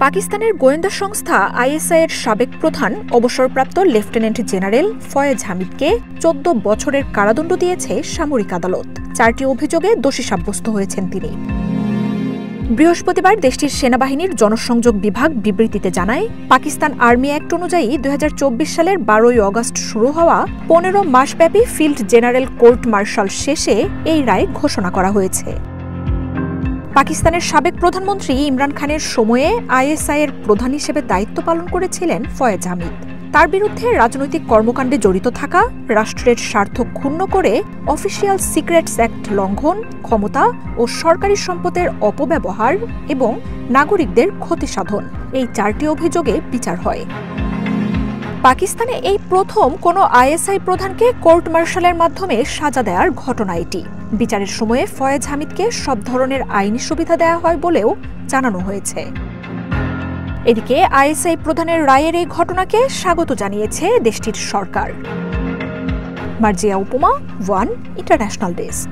পাকিস্তানের গোয়েন্দা সংস্থা আইএসআই এর সাবেক প্রধান অবসরপ্রাপ্ত লেফটেন্যান্ট জেনারেল ফয়েজ হামিদকে ১৪ বছরের কারাদণ্ড দিয়েছে সামরিক আদালত। ৪টি অভিযোগে দোষী সাব্যস্ত হয়েছেন তিনি। বৃহস্পতিবার দেশটির সেনাবাহিনীর জনসংযোগ বিভাগ বিবৃতিতে জানায়, পাকিস্তান আর্মি অ্যাক্ট অনুযায়ী ২০২৪ সালের ১২ই অগস্ট শুরু হওয়া ১৫ মাসব্যাপী ফিল্ড জেনারেল কোর্ট মার্শাল শেষে এই রায় ঘোষণা করা হয়েছে। পাকিস্তানের সাবেক প্রধানমন্ত্রী ইমরান খানের সময়ে আইএসআই এর প্রধান হিসেবে দায়িত্ব পালন করেছিলেন ফয়েজ হামিদ। তার বিরুদ্ধে রাজনৈতিক কর্মকাণ্ডে জড়িত থাকা, রাষ্ট্রের স্বার্থ ক্ষুণ্ণ করে অফিসিয়াল সিক্রেটস অ্যাক্ট লঙ্ঘন, ক্ষমতা ও সরকারি সম্পদের অপব্যবহার এবং নাগরিকদের ক্ষতি সাধন, এই ৪টি অভিযোগে বিচার হয়। পাকিস্তানে এই প্রথম কোনো আইএসআই প্রধানকে কোর্ট মার্শালের মাধ্যমে সাজা দেওয়ার ঘটনা এটি। বিচারের সময়ে ফয়েজ হামিদকে সব ধরনের আইনি সুবিধা দেওয়া হয় বলেও জানানো হয়েছে। এদিকে আইএসআই প্রধানের রায়ের এই ঘটনাকে স্বাগত জানিয়েছে দেশটির সরকার। মার্জিয়া উপমা, ওয়ান ইন্টারন্যাশনাল ডেস্ক।